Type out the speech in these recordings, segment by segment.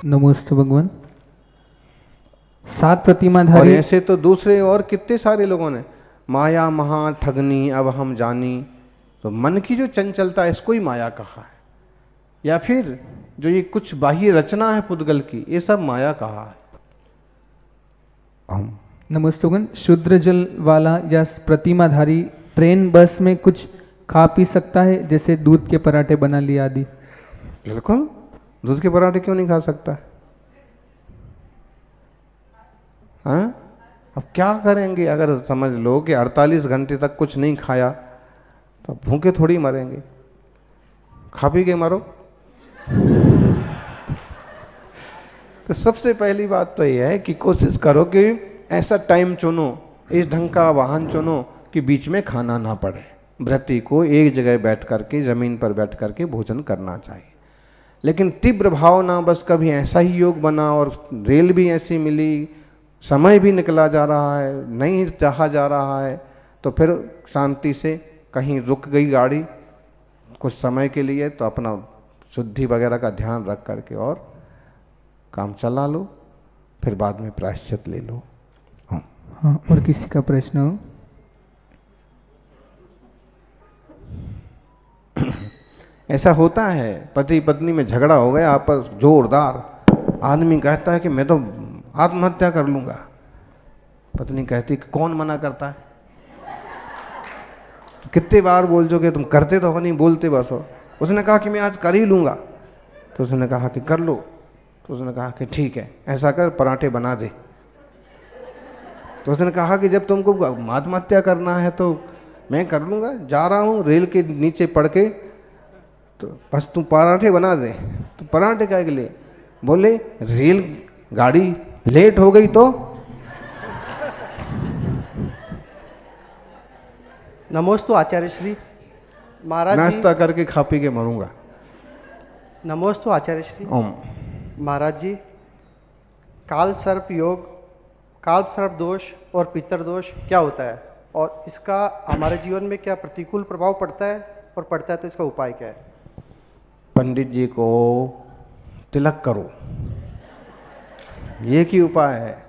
नमोस्तु भगवान। 7 प्रतिमा और धारी। ऐसे तो दूसरे और कितने सारे लोगों ने माया महा ठगनी अब हम जानी, तो मन की जो चंचलता है इसको ही माया कहा है, या फिर जो ये कुछ बाह्य रचना है पुद्गल की, ये सब माया कहा है। नमोस्तु भगवान। शुद्र जल वाला या प्रतिमाधारी ट्रेन बस में कुछ खा पी सकता है, जैसे दूध के पराठे बना लिए आदि? बिल्कुल, दूध के पराठे क्यों नहीं खा सकता? हाँ, अब क्या करेंगे अगर समझ लो कि 48 घंटे तक कुछ नहीं खाया, तो भूखे थोड़ी मरेंगे, खा पी के मरो। तो सबसे पहली बात तो यह है कि कोशिश करो कि ऐसा टाइम चुनो, इस ढंग का वाहन चुनो कि बीच में खाना ना पड़े। व्रती को एक जगह बैठ करके, जमीन पर बैठ करके भोजन करना चाहिए। लेकिन तीव्र भाव ना, बस कभी ऐसा ही योग बना और रेल भी ऐसी मिली, समय भी निकला जा रहा है, नहीं चाहा जा रहा है, तो फिर शांति से कहीं रुक गई गाड़ी कुछ समय के लिए, तो अपना शुद्धि वगैरह का ध्यान रख करके और काम चला लो, फिर बाद में प्रायश्चित ले लो। हाँ, और किसी का प्रश्न हो? ऐसा होता है, पति पत्नी में झगड़ा हो गया आपस जोरदार, आदमी कहता है कि मैं तो आत्महत्या कर लूंगा, पत्नी कहती कि कौन मना करता है? कितने बार बोल चुके तुम, करते तो हो नहीं, बोलते बस हो। उसने कहा कि मैं आज कर ही लूंगा, तो उसने कहा कि कर लो, तो उसने कहा कि ठीक है, ऐसा कर पराठे बना दे। तो उसने कहा कि जब तुमको आत्महत्या करना है तो मैं कर लूंगा, जा रहा हूँ रेल के नीचे पड़ के, तो बस तुम पराठे बना दे। तो पराठे क्या के लिए? बोले रेल गाड़ी लेट हो गई तो। नमोस्तु आचार्य श्री महाराज जी। नाश्ता करके खा पी के मरूंगा। नमोस्तु आचार्य श्री। ओम। महाराज जी, काल सर्प योग, काल सर्प दोष और पितर दोष क्या होता है, और इसका हमारे जीवन में क्या प्रतिकूल प्रभाव पड़ता है, और पड़ता है तो इसका उपाय क्या है? पंडित जी को तिलक करो, ये की उपाय है।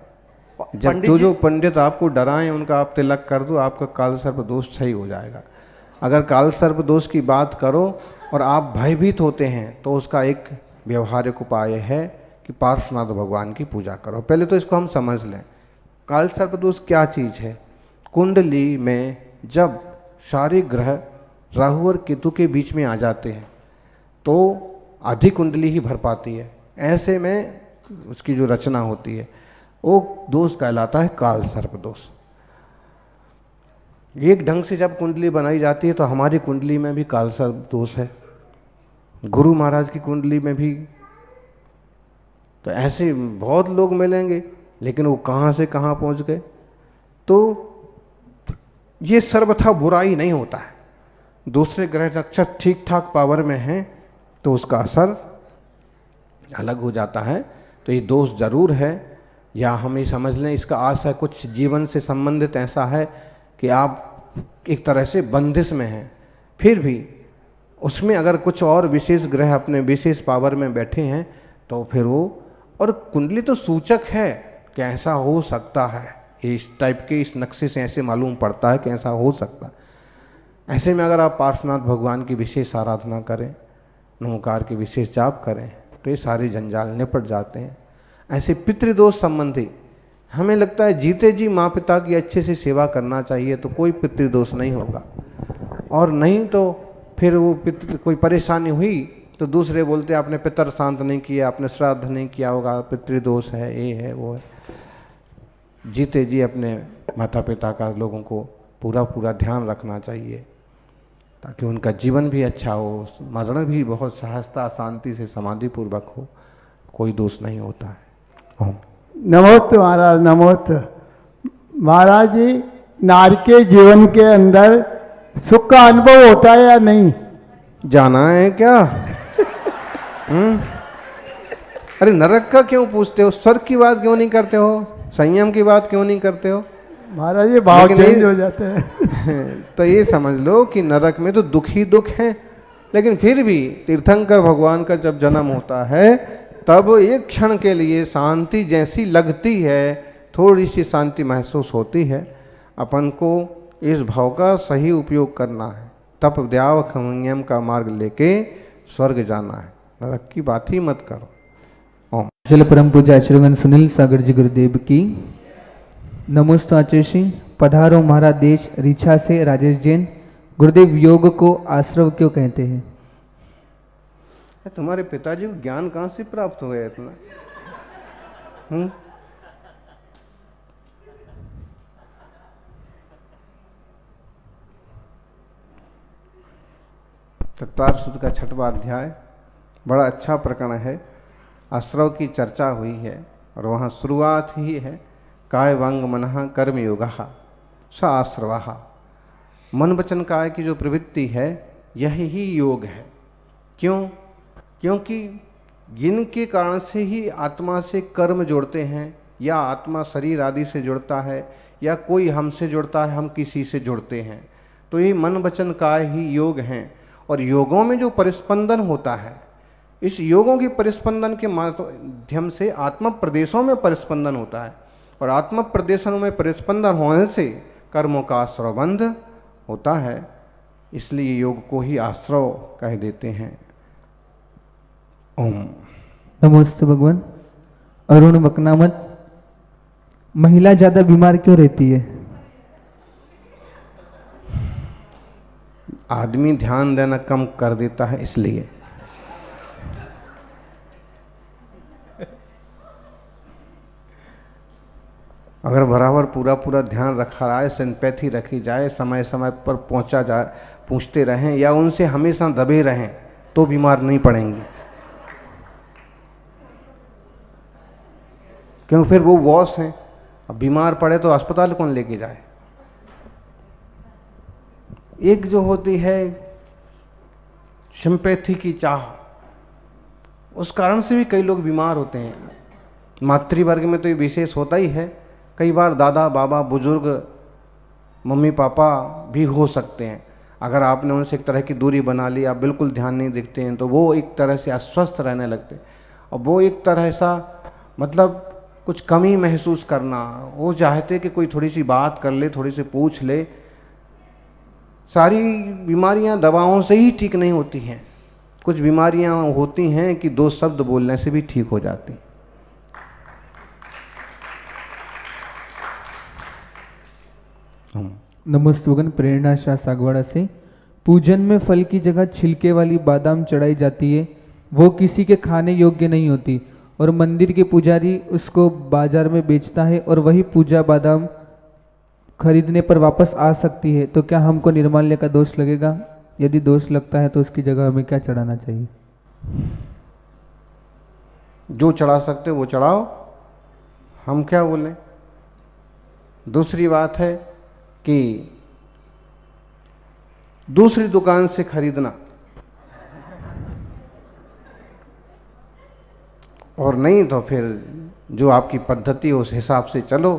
जब जो पंडित आपको डराएं उनका आप तिलक कर दो, आपका काल सर्प दोष सही हो जाएगा। अगर काल सर्प दोष की बात करो और आप भयभीत होते हैं, तो उसका एक व्यवहारिक उपाय है कि पार्श्वनाथ भगवान की पूजा करो। पहले तो इसको हम समझ लें, काल सर्प दोष क्या चीज़ है। कुंडली में जब सारे ग्रह राहु और केतु के बीच में आ जाते हैं तो आधी कुंडली ही भर पाती है, ऐसे में उसकी जो रचना होती है वो दोष कहलाता है काल सर्प दोष। एक ढंग से जब कुंडली बनाई जाती है तो हमारी कुंडली में भी काल सर्प दोष है, गुरु महाराज की कुंडली में भी। तो ऐसे बहुत लोग मिलेंगे, लेकिन वो कहाँ से कहाँ पहुँच गए। तो ये सर्वथा बुराई नहीं होता है। दूसरे ग्रह नक्षत्र ठीक ठाक पावर में हैं तो उसका असर अलग हो जाता है। तो ये दोष जरूर है, या हम ये समझ लें इसका आशय कुछ जीवन से संबंधित ऐसा है कि आप एक तरह से बंदिश में हैं, फिर भी उसमें अगर कुछ और विशेष ग्रह अपने विशेष पावर में बैठे हैं तो फिर वो, और कुंडली तो सूचक है कि ऐसा हो सकता है, इस टाइप के इस नक्शे से ऐसे मालूम पड़ता है कि ऐसा हो सकता है। ऐसे में अगर आप पार्श्वनाथ भगवान की विशेष आराधना करें, नमोकार के विशेष जाप करें, तो ये सारे जंजाल निपट जाते हैं। ऐसे पितृदोष संबंधी हमें लगता है जीते जी माँ पिता की अच्छे से सेवा करना चाहिए तो कोई पितृदोष नहीं होगा, और नहीं तो फिर वो कोई परेशानी हुई तो दूसरे बोलते आपने पितर शांत नहीं किया, आपने श्राद्ध नहीं किया होगा, पितृदोष है, ये है वो है। जीते जी अपने माता पिता का लोगों को पूरा पूरा ध्यान रखना चाहिए ताकि उनका जीवन भी अच्छा हो, मरण भी बहुत सहजता शांति से समाधि पूर्वक हो, कोई दोष नहीं होता है। नमोस्तु महाराज, नमोस्तु महाराज जी। नारी के जीवन के अंदर सुख का अनुभव होता है या नहीं? जाना है क्या? अरे नरक का क्यों पूछते हो? स्वर्ग की बात क्यों नहीं करते हो? संयम की बात क्यों नहीं करते हो? महाराज ये भाव चेंज हो जाते हैं। तो ये समझ लो कि नरक में तो दुख ही दुख है, लेकिन फिर भी तीर्थंकर भगवान का जब जन्म होता है तब एक क्षण के लिए शांति जैसी लगती है, थोड़ी सी शांति महसूस होती है। अपन को इस भाव का सही उपयोग करना है। तप द्याव खमंगम का मार्ग लेके स्वर्ग जाना है, नरक की बात ही मत करो। ओम। जल परम पूज्य आचार्यगण सुनील सागर जी गुरुदेव की नमोस्तु। आचार्य श्री पधारो महाराज देश रीछा से राजेश जैन। गुरुदेव, योग को आश्रव क्यों कहते हैं? तुम्हारे पिताजी को ज्ञान कहाँ से प्राप्त हो गया इतना? तत्वार सूत्र का 6वां अध्याय बड़ा अच्छा प्रकरण है। आश्रव की चर्चा हुई है और वहाँ शुरुआत ही है, काय वांग मनः कर्म योगः स आश्रवः। मन वचन काय की जो प्रवृत्ति है यही ही योग है। क्यों? क्योंकि जिनके कारण से ही आत्मा से कर्म जोड़ते हैं, या आत्मा शरीर आदि से जुड़ता है, या कोई हमसे जुड़ता है, हम किसी से जुड़ते हैं, तो ये मन वचन काय ही योग हैं। और योगों में जो परिस्पंदन होता है, इस योगों के परिस्पंदन के माध्यम से आत्म प्रदेशों में परिस्पंदन होता है, और आत्म प्रदेशों में परिस्पंदन होने से कर्मों का आश्रवबंध होता है। इसलिए योग को ही आश्रव कह देते हैं। ओम। नमोस्तु भगवान। अरुण बकनामत, महिला ज्यादा बीमार क्यों रहती है? आदमी ध्यान देना कम कर देता है, इसलिए। अगर बराबर पूरा ध्यान रखा जाए, सिंपैथी रखी जाए, समय समय पर पहुंचा जाए, पूछते रहें या उनसे हमेशा दबे रहें, तो बीमार नहीं पड़ेंगी। क्योंकि फिर वो बॉस हैं, अब बीमार पड़े तो अस्पताल कौन लेके जाए। एक जो होती है सिंपैथी की चाह, उस कारण से भी कई लोग बीमार होते हैं। मातृवर्ग में तो ये विशेष होता ही है। कई बार दादा बाबा बुजुर्ग मम्मी पापा भी हो सकते हैं। अगर आपने उनसे एक तरह की दूरी बना ली, आप बिल्कुल ध्यान नहीं दिखते हैं, तो वो एक तरह से अस्वस्थ रहने लगते हैं। और वो एक तरह सा मतलब कुछ कमी महसूस करना, वो चाहते कि कोई थोड़ी सी बात कर ले, थोड़ी सी पूछ ले। सारी बीमारियां दवाओं से ही ठीक नहीं होती हैं। कुछ बीमारियां होती हैं कि 2 शब्द बोलने से भी ठीक हो जाती। नमस्ते भगवान। प्रेरणा शाह सागवाड़ा से, पूजन में फल की जगह छिलके वाली बादाम चढ़ाई जाती है, वो किसी के खाने योग्य नहीं होती, और मंदिर के पुजारी उसको बाजार में बेचता है, और वही पूजा बादाम खरीदने पर वापस आ सकती है, तो क्या हमको निर्माल्य का दोष लगेगा? यदि दोष लगता है तो उसकी जगह हमें क्या चढ़ाना चाहिए? जो चढ़ा सकते वो चढ़ाओ, हम क्या बोलें। दूसरी बात है कि दूसरी दुकान से खरीदना, और नहीं तो फिर जो आपकी पद्धति है उस हिसाब से चलो,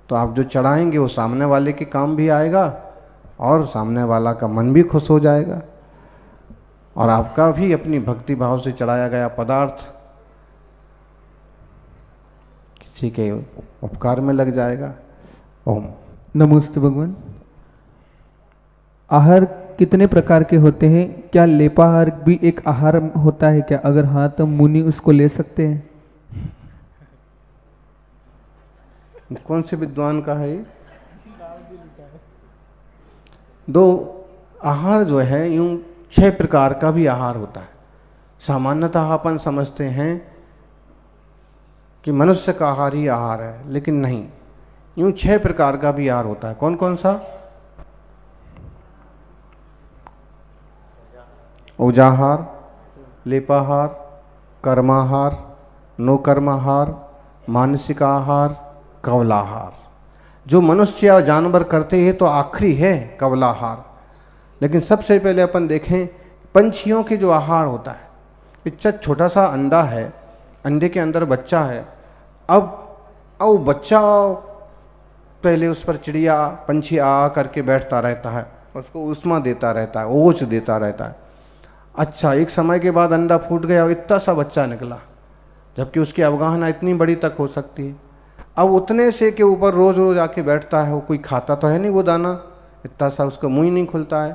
तो आप जो चढ़ाएंगे वो सामने वाले के काम भी आएगा, और सामने वाला का मन भी खुश हो जाएगा, और आपका भी अपनी भक्ति भाव से चढ़ाया गया पदार्थ किसी के उपकार में लग जाएगा। ओम। नमस्ते भगवान। आहार कितने प्रकार के होते हैं? क्या लेपाहार भी एक आहार होता है क्या? अगर हाँ तो मुनि उसको ले सकते हैं? कौन से विद्वान का है ये? 2 आहार जो है, यूं 6 प्रकार का भी आहार होता है। सामान्यतः अपन समझते हैं कि मनुष्य का आहार ही आहार है, लेकिन नहीं, यूं 6 प्रकार का भी आहार होता है। कौन कौन सा? ओजाहार, लेपाहार, कर्माहार, नो कर्माहार, मानसिक आहार, कवलाहार। जो मनुष्य या जानवर करते हैं तो आखिरी है कवलाहार। लेकिन सबसे पहले अपन देखें पंछियों के जो आहार होता है। इतना छोटा सा अंडा है, अंडे के अंदर बच्चा है। अब बच्चा पहले उस पर चिड़िया पंछी आ करके बैठता रहता है, उसको उष्मा देता रहता है, ओज देता रहता है। अच्छा, एक समय के बाद अंडा फूट गया और इतना सा बच्चा निकला। जबकि उसकी अवगाहना इतनी बड़ी तक हो सकती है। अब उतने से के ऊपर रोज रोज आके बैठता है, वो कोई खाता तो है नहीं वो दाना, इतना सा उसका मुंह ही नहीं खुलता है,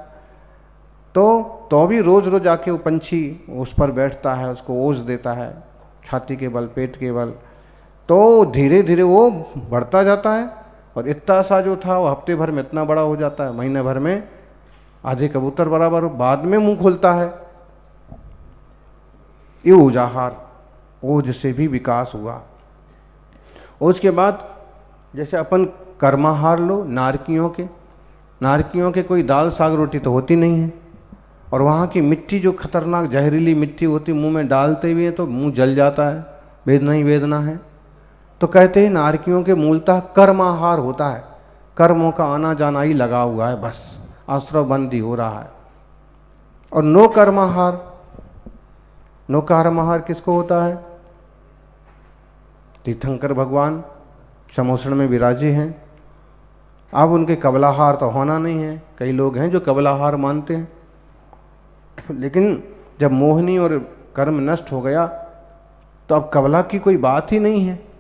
तो भी रोज रोज आके वो पंछी उस पर बैठता है, उसको ओस देता है छाती के बल, पेट के बल, तो धीरे धीरे वो बढ़ता जाता है। और इतना सा जो था वो हफ्ते भर में इतना बड़ा हो जाता है, महीने भर में आधे कबूतर बराबर, बाद में मुंह खुलता है। ये ओजाहार, ओज से भी विकास हुआ। उसके बाद जैसे अपन कर्माहार लो, नारकियों के कोई दाल साग रोटी तो होती नहीं है, और वहाँ की मिट्टी जो खतरनाक जहरीली मिट्टी होती, मुंह में डालते भी हैं तो मुंह जल जाता है, वेदना ही वेदना है। तो कहते हैं नारकियों के मूलतः कर्माहार होता है, कर्मों का आना जाना ही लगा हुआ है, बस आश्रवबंदी हो रहा है। और नो कर्माहार किसको होता है? तीर्थंकर भगवान समोसण में विराजे हैं। अब उनके कबलाहार तो होना नहीं है, कई लोग हैं जो कबलाहार मानते हैं, लेकिन जब मोहनी और कर्म नष्ट हो गया तो अब कबला की कोई बात ही नहीं है।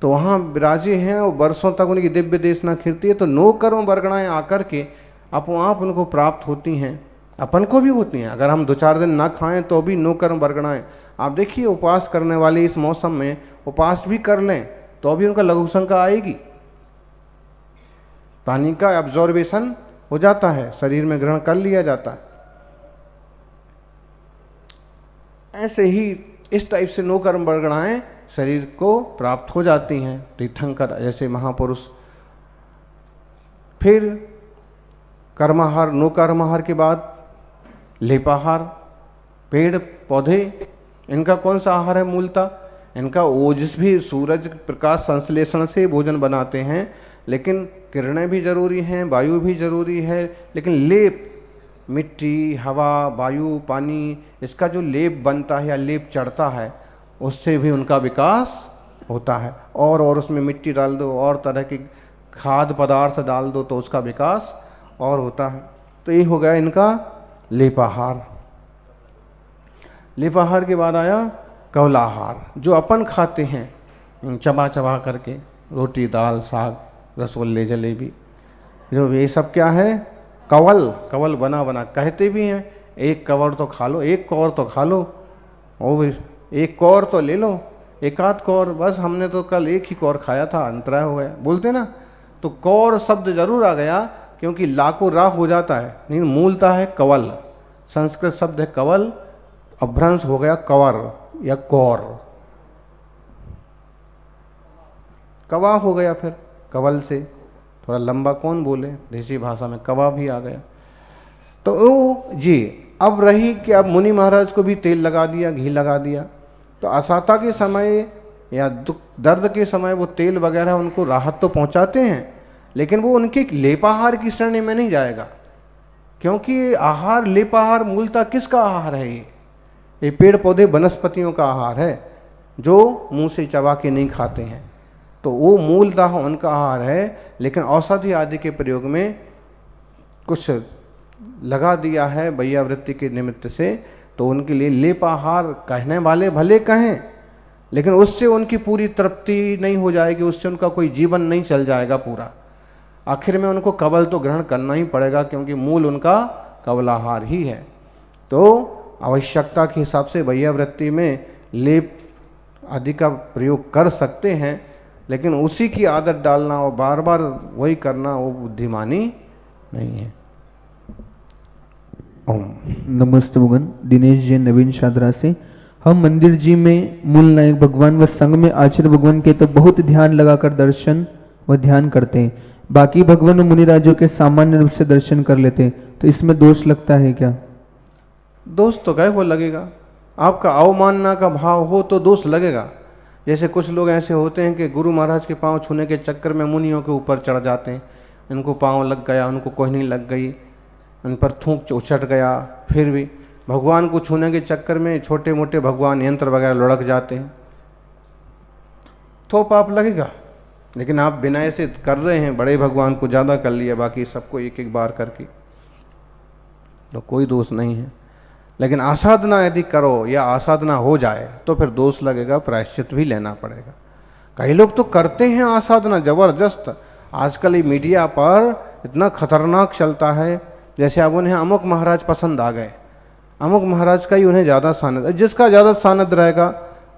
तो वहाँ विराजे हैं और वर्षों तक उनकी दिव्य देशना खिरती है, तो नो कर्म वर्गणाएँ आकर के अपो आप उनको प्राप्त होती हैं, अपन को भी होती हैं। अगर हम 2-4 दिन ना खाएं तो भी नो कर्म वर्गणाएँ, आप देखिए उपवास करने वाले इस मौसम में उपवास भी कर लें तो भी उनका लघु शंका आएगी, पानी का एब्जॉर्बेशन हो जाता है, शरीर में ग्रहण कर लिया जाता है। ऐसे ही इस टाइप से नो कर्म वर्गणाएं शरीर को प्राप्त हो जाती हैं, तीर्थंकर जैसे महापुरुष। फिर कर्माहार, नो कर्माहार के बाद लेपाहार, पेड़ पौधे, इनका कौन सा आहार है मूलतः? इनका ओजस भी सूरज प्रकाश संश्लेषण से भोजन बनाते हैं, लेकिन किरणें भी जरूरी हैं, वायु भी जरूरी है, लेकिन लेप, मिट्टी, हवा, वायु, पानी, इसका जो लेप बनता है या लेप चढ़ता है, उससे भी उनका विकास होता है। और उसमें मिट्टी डाल दो और तरह की खाद्य पदार्थ डाल दो तो उसका विकास और होता है। तो ये हो गया इनका लेपाहार। लेपाहार के बाद आया कवलाहार, जो अपन खाते हैं चबा चबा करके, रोटी दाल साग रसगुल्ले जलेबी, जो ये सब क्या है? कवल बना बना कहते भी हैं, एक कवर तो खा लो, एक कौर तो खा लो, और एक कौर तो ले लो, एक आध कौर, बस हमने तो कल एक ही कौर खाया था, अंतराय हो गया, बोलते ना। तो कौर शब्द जरूर आ गया क्योंकि लाको रा हो जाता है, लेकिन मूलता है कवल, संस्कृत शब्द है कवल, अभ्रंश हो गया कवर या कौर, कवा हो गया। फिर कवल से थोड़ा लंबा कौन बोले, देसी भाषा में कवा भी आ गया। तो वो जी अब रही कि अब मुनि महाराज को भी तेल लगा दिया, घी लगा दिया, तो असाता के समय या दर्द के समय वो तेल वगैरह उनको राहत तो पहुंचाते हैं, लेकिन वो उनके लेपाहार की श्रेणी में नहीं जाएगा, क्योंकि आहार लेपाहार मूलतः किसका आहार है? ये पेड़ पौधे वनस्पतियों का आहार है, जो मुंह से चबा के नहीं खाते हैं, तो वो मूलतः उनका आहार है। लेकिन औषधि आदि के प्रयोग में कुछ लगा दिया है वैयावृत्ति के निमित्त से, तो उनके लिए लेपाहार कहने वाले भले कहें, लेकिन उससे उनकी पूरी तृप्ति नहीं हो जाएगी, उससे उनका कोई जीवन नहीं चल जाएगा पूरा। आखिर में उनको कवल तो ग्रहण करना ही पड़ेगा, क्योंकि मूल उनका कवलाहार ही है। तो आवश्यकता के हिसाब से वैयावृत्ति में लेप आदि का प्रयोग कर सकते हैं, लेकिन उसी की आदत डालना और बार बार वही करना वो बुद्धिमानी नहीं है। ओम नमस्ते मुगन, दिनेश जी नवीन शादरा से। हम मंदिर जी में मूल नायक भगवान व संघ में आचार्य भगवान के तो बहुत ध्यान लगाकर दर्शन व ध्यान करते हैं, बाकी भगवान और मुनिराजों के सामान्य रूप से दर्शन कर लेते हैं, तो इसमें दोष लगता है क्या? दोष तो क्या वो लगेगा, आपका अवमानना का भाव हो तो दोष लगेगा। जैसे कुछ लोग ऐसे होते हैं कि गुरु महाराज के पांव छूने के चक्कर में मुनियों के ऊपर चढ़ जाते हैं, इनको पांव लग गया, उनको कोहनी लग गई, उन पर थूक उछट गया, फिर भी भगवान को छूने के चक्कर में छोटे मोटे भगवान यंत्र वगैरह लुढ़क जाते हैं, तो पाप लगेगा। लेकिन आप बिना ऐसे कर रहे हैं, बड़े भगवान को ज़्यादा कर लिया, बाकी सबको एक एक बार करके, तो कोई दोष नहीं है। लेकिन आसाधना यदि करो या आसाधना हो जाए तो फिर दोष लगेगा, प्रायश्चित भी लेना पड़ेगा। कई लोग तो करते हैं आसाधना जबरदस्त। आजकल ये मीडिया पर इतना खतरनाक चलता है, जैसे अब उन्हें अमुक महाराज पसंद आ गए, अमुक महाराज का ही उन्हें ज़्यादा सानिध्य, जिसका ज़्यादा सानिध्य रहेगा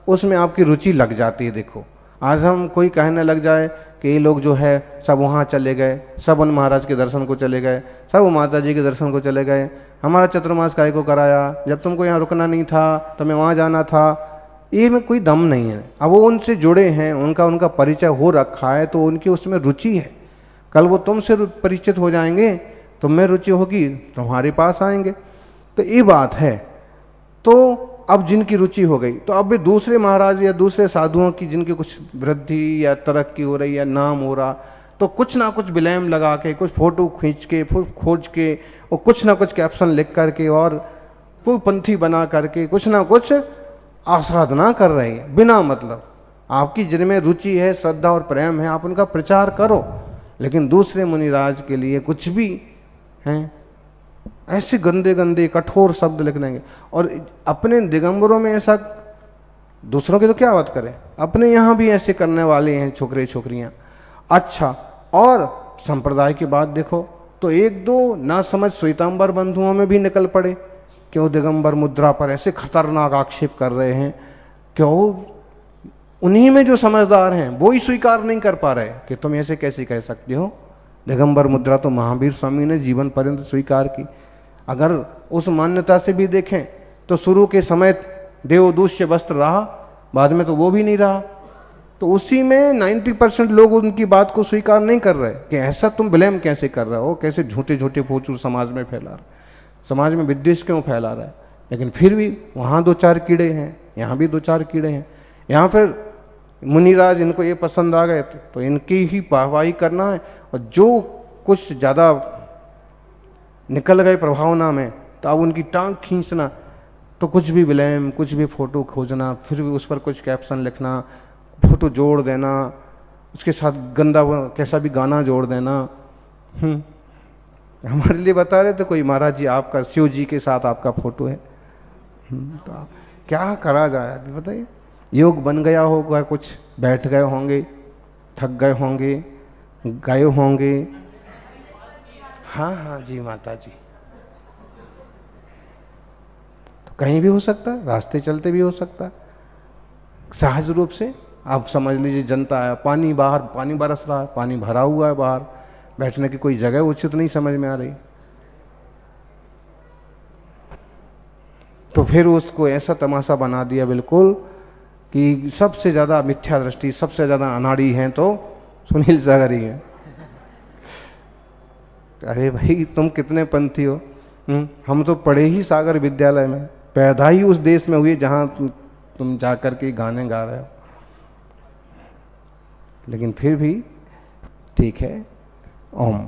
उसमें आपकी रुचि लग जाती है। देखो आज हम कोई कहने लग जाए कि ये लोग जो है सब वहाँ चले गए, सब उन महाराज के दर्शन को चले गए, सब माता जी के दर्शन को चले गए, हमारा चतुर्मास काहे को कराया, जब तुमको यहाँ रुकना नहीं था तो मैं वहाँ जाना था, ये में कोई दम नहीं है। अब वो उनसे जुड़े हैं, उनका परिचय हो रखा है, तो उनकी उसमें रुचि है। कल वो तुमसे परिचित हो जाएंगे, तुम में रुचि होगी, तुम्हारे पास आएंगे। तो ये बात है। तो अब जिनकी रुचि हो गई, तो अब भी दूसरे महाराज या दूसरे साधुओं की जिनकी कुछ वृद्धि या तरक्की हो रही या नाम हो रहा, तो कुछ ना कुछ विलैम लगा के, कुछ फोटो खींच के, खोज के, और कुछ ना कुछ कैप्शन लिख करके और कोई पंथी बना करके कुछ ना कुछ आसाधना कर रहे हैं बिना मतलब। आपकी जिनमें रुचि है, श्रद्धा और प्रेम है, आप उनका प्रचार करो, लेकिन दूसरे मुनिराज के लिए कुछ भी हैं ऐसे गंदे गंदे कठोर शब्द लिख देंगे। और अपने दिगंबरों में ऐसा, दूसरों की तो क्या बात करें, अपने यहाँ भी ऐसे करने वाले हैं छोकरे छोकरियाँ। अच्छा, और संप्रदाय की बात देखो तो एक दो ना समझ श्वेतांबर बंधुओं में भी निकल पड़े, क्यों दिगंबर मुद्रा पर ऐसे खतरनाक आक्षेप कर रहे हैं, क्यों उन्हीं में जो समझदार हैं वो ही स्वीकार नहीं कर पा रहे कि तुम ऐसे कैसे कह सकते हो। दिगंबर मुद्रा तो महावीर स्वामी ने जीवन पर्यंत स्वीकार की। अगर उस मान्यता से भी देखें तो शुरू के समय देवदूष्य वस्त्र रहा, बाद में तो वो भी नहीं रहा। तो उसी में 90% लोग उनकी बात को स्वीकार नहीं कर रहे कि ऐसा तुम ब्लेम कैसे कर रहे हो, कैसे झूठे झूठे फोचूर समाज में फैला रहे, समाज में विद्वेष क्यों फैला रहा है। लेकिन फिर भी वहाँ दो चार कीड़े हैं, यहाँ भी दो चार कीड़े हैं। यहाँ फिर मुनिराज इनको ये पसंद आ गए तो इनकी ही वाहवाही करना है, और जो कुछ ज़्यादा निकल गए प्रभावना में तो अब उनकी टांग खींचना, तो कुछ भी विलैम, कुछ भी फोटो खोजना, फिर भी उस पर कुछ कैप्शन लिखना, फोटो जोड़ देना, उसके साथ गंदा कैसा भी गाना जोड़ देना। हमारे लिए बता रहे थे कोई महाराज जी आपका शिव जी के साथ आपका फोटो है। तो आप क्या करा जाए अभी बताइए। योग बन गया होगा, कुछ बैठ गए होंगे, थक गए होंगे, गए होंगे। हाँ हाँ जी माता जी, तो कहीं भी हो सकता है, रास्ते चलते भी हो सकता है। सहज रूप से आप समझ लीजिए जनता है, पानी बाहर, पानी बरस रहा है, पानी भरा हुआ है बाहर, बैठने की कोई जगह उचित नहीं समझ में आ रही, तो फिर उसको ऐसा तमाशा बना दिया बिल्कुल कि सबसे ज़्यादा मिथ्या दृष्टि, सबसे ज़्यादा अनाड़ी हैं तो सुनील सागरी हैं। अरे भाई तुम कितने पंथी हो, हम तो पढ़े ही सागर विद्यालय में, पैदा ही उस देश में हुए जहाँ तुम जाकर के गाने गा रहे हो। लेकिन फिर भी ठीक है। ओम।